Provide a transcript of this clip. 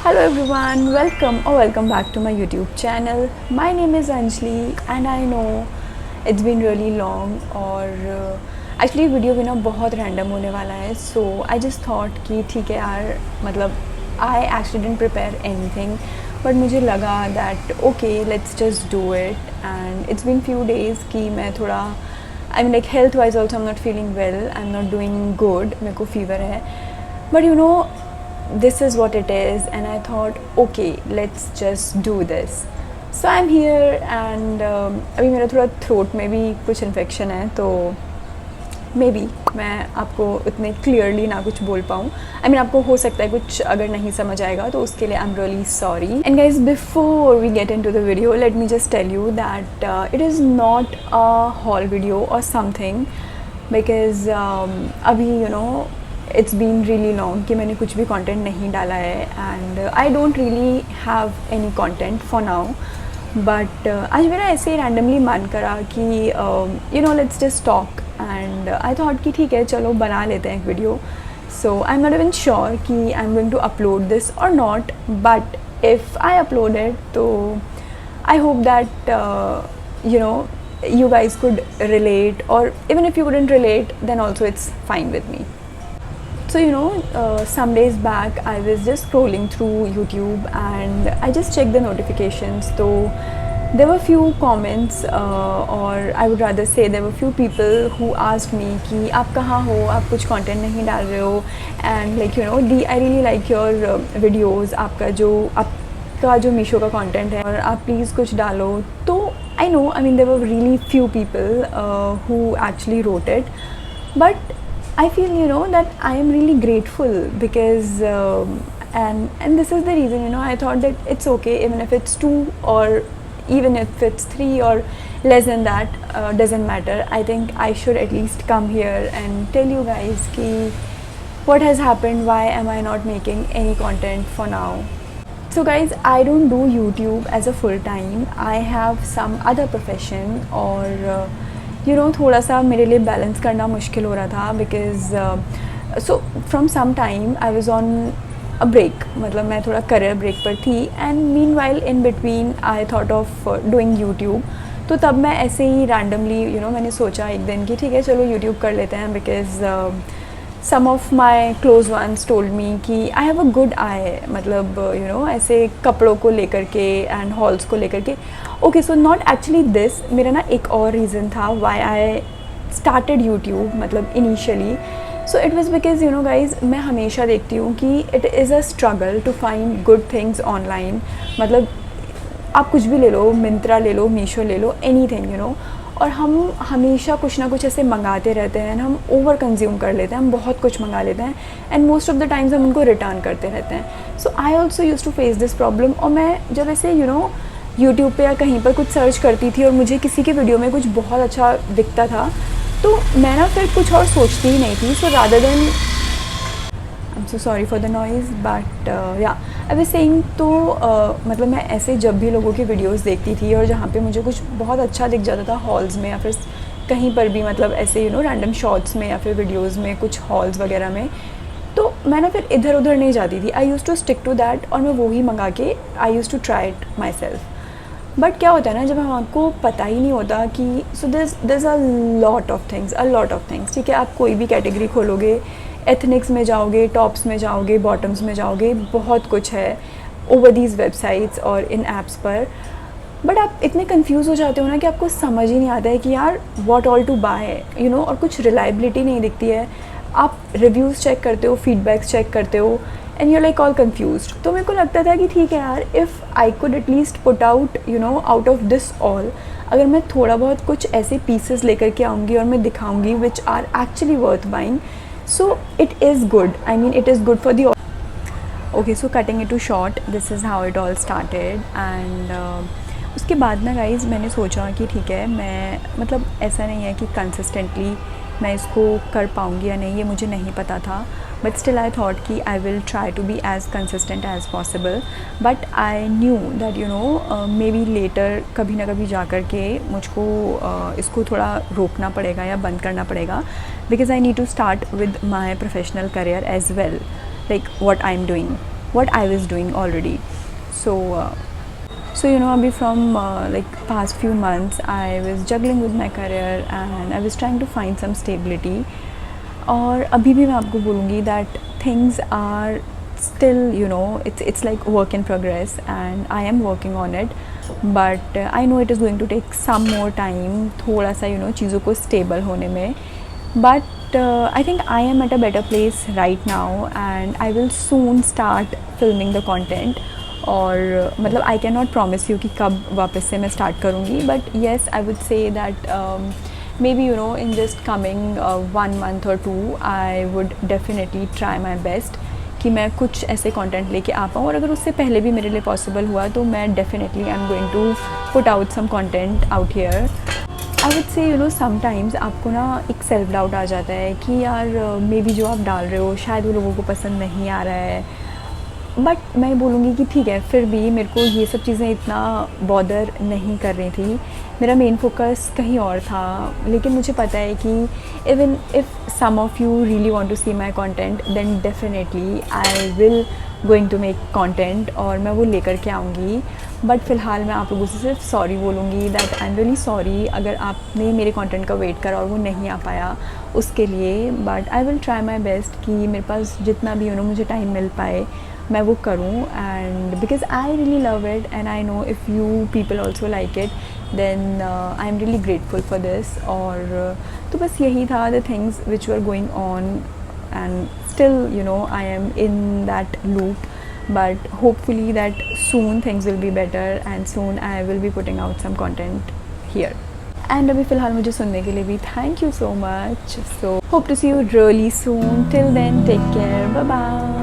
Hello everyone, welcome back to my YouTube channel. My name is Anjali and I know it's been really long और actually video भी ना बहुत random होने वाला है. सो I just thought कि ठीक है यार, मतलब I actually didn't prepare anything, but मुझे लगा that okay let's just do it. And it's been few days कि मैं थोड़ा I mean like health wise also I am not feeling well, I am not doing good, मेरे को fever है. But you know this is what it is and I thought okay let's just do this. So I'm here and अभी मेरा थोड़ा throat में भी कुछ infection है, तो मे बी मैं आपको उतने क्लियरली ना कुछ बोल पाऊँ. आई मीन आपको हो सकता है कुछ अगर नहीं समझ आएगा, तो उसके लिए I am really sorry. And guys before we get into the video let me just tell you that it is not a haul video और समथिंग, बिकॉज अभी you know it's been really long कि मैंने कुछ भी content नहीं डाला है and I don't really have any content for now. But आज मेरा ऐसे ही रैंडमली मन करा कि you know let's just talk and I thought कि ठीक है चलो बना लेते हैं एक video. So I am not even sure कि I am going to upload this और नॉट, but if I upload it तो I hope that you know you guys could relate, or even if you couldn't relate then also it's fine with me. So you know some days back I was just scrolling through YouTube and I just checked the notifications. So there were few comments or I would rather say there were few people who asked me कि आप कहाँ हो, आप कुछ content नहीं डाल रहे हो, and like you know I really like your videos, आपका जो मीशो का content है और आप प्लीज़ कुछ डालो. तो I know, I mean there were really few people who actually wrote it, but I feel you know that I am really grateful because and this is the reason, you know, I thought that it's okay even if it's 2 or even if it's 3 or less than that, doesn't matter. I think I should at least come here and tell you guys ki what has happened, why am I not making any content for now. So guys, I don't do YouTube as a full time. I have some other profession और you know थोड़ा सा मेरे लिए balance करना मुश्किल हो रहा था, because so from some time I was on a break, मतलब मैं थोड़ा करियर ब्रेक पर थी. And meanwhile in between I thought of doing YouTube. तो तब मैं ऐसे ही रैंडमली यू नो मैंने सोचा एक दिन कि ठीक है चलो यूट्यूब कर लेते हैं, because some of my close ones told me कि I have a good I, मतलब यू नो ऐसे कपड़ों को लेकर के एंड हॉल्स को लेकर के. Okay so not actually this, मेरा ना एक और रीज़न था वाई आई स्टार्टेड यूट्यूब, मतलब initially. So it was because you know guys मैं हमेशा देखती हूँ कि it is a struggle to find good things online. मतलब आप कुछ भी ले लो, मिंत्रा ले लो, मीशो ले लो, एनी थिंग यू नो, और हम हमेशा कुछ ना कुछ ऐसे मंगाते रहते हैं, हम ओवर कंज्यूम कर लेते हैं, हम बहुत कुछ मंगा लेते हैं and most of the times हम उनको रिटर्न करते रहते हैं. So I also use to face this problem. और मैं जब ऐसे यू नो यूट्यूब पे या कहीं पर कुछ सर्च करती थी और मुझे किसी के वीडियो में कुछ बहुत अच्छा दिखता था, तो मैं ना फिर कुछ और सोचती ही नहीं थी. So rather than I am so sorry for the noise, but yeah I was saying. तो मतलब मैं ऐसे जब भी लोगों की वीडियोस देखती थी और जहाँ पे मुझे कुछ बहुत अच्छा दिख जाता था हॉल्स में या फिर कहीं पर भी, मतलब ऐसे यू नो रैंडम शॉर्ट्स में या फिर वीडियोस में कुछ हॉल्स वगैरह में, तो मैं ना फिर इधर उधर नहीं जाती थी. I use to stick to that और मैं वो ही मंगा के I use to try it myself. But क्या होता है ना, जब हमको पता ही नहीं होता कि so this a lot of things. ठीक है, आप कोई भी कैटेगरी खोलोगे, एथनिक्स में जाओगे, टॉप्स में जाओगे, बॉटम्स में जाओगे, बहुत कुछ है ओवर दीज वेबसाइट्स और इन ऐप्स पर. बट आप इतने कंफ्यूज हो जाते हो ना कि आपको समझ ही नहीं आता है कि यार what all to buy, you know, और कुछ रिलायबिलिटी नहीं दिखती है. आप रिव्यूज़ चेक करते हो, फीडबैक्स चेक करते हो and you like all confused. तो मेरे को लगता था कि ठीक है यार, if I could at least put out you know out of this all, अगर मैं थोड़ा बहुत कुछ ऐसे पीसेस लेकर के आऊँगी और मैं दिखाऊँगी which are actually worth buying, so it is good, I mean it is good for the okay. So cutting it to short, this is how it all started and उसके बाद ना गाइज़ मैंने सोचा कि ठीक है, मैं मतलब ऐसा नहीं है कि कंसिस्टेंटली मैं इसको कर पाऊँगी या नहीं, ये मुझे नहीं पता था. बट स्टिल आई थॉट कि I will try to be as consistent as possible. But I knew that you know maybe later कभी ना कभी जा कर के मुझको इसको थोड़ा रोकना पड़ेगा या बंद करना पड़ेगा, because I need to start with my professional career as well, like what I am doing. what I was doing already. So you know, abhi from like past few months I was juggling with my career and I was trying to find some stability. और अभी भी मैं आपको बोलूँगी that things are still, you know, it's like work in progress and I am working on it, but I know it is going to take some more time थोड़ा सा, you know, चीज़ों को stable होने में. But I think I am at a better place right now and I will soon start filming the content. और मतलब I can not promise you कि कब वापस से मैं स्टार्ट करूँगी, but yes I would say that may be you know in just coming 1 month or 2 I would definitely try my best कि मैं कुछ ऐसे कंटेंट लेके आ पाऊँ. और अगर उससे पहले भी मेरे लिए पॉसिबल हुआ तो मैं definitely I am going to put out some content out here. I would say you know sometimes आपको ना एक सेल्फ डाउट आ जाता है कि यार मे बी जो आप डाल रहे हो शायद वो लोगों को पसंद नहीं आ रहा है. बट मैं बोलूँगी कि ठीक है, फिर भी मेरे को ये सब चीज़ें इतना बॉदर नहीं कर रही थी. मेरा मेन फोकस कहीं और था. लेकिन मुझे पता है कि even if some of you really want to see my content then definitely I will going to make content और मैं वो लेकर के आऊँगी. बट फ़िलहाल मैं आप लोगों से सिर्फ सॉरी बोलूँगी that I am really sorry अगर आपने मेरे कंटेंट का वेट करा और वो नहीं आ पाया उसके लिए. But I will try my best कि मेरे पास जितना भी यू नो मुझे टाइम मिल पाए मैं वो करूँ. And because I really love it and I know if you people also like it then I am really grateful for this. और तो बस यही था the things which were going on and still you know I am in that loop. But hopefully that soon things will be better and soon I will be putting out some content here. And अभी फ़िलहाल मुझे सुनने के लिए भी thank you so much. So hope to see you really soon. Till then, take care. Bye bye.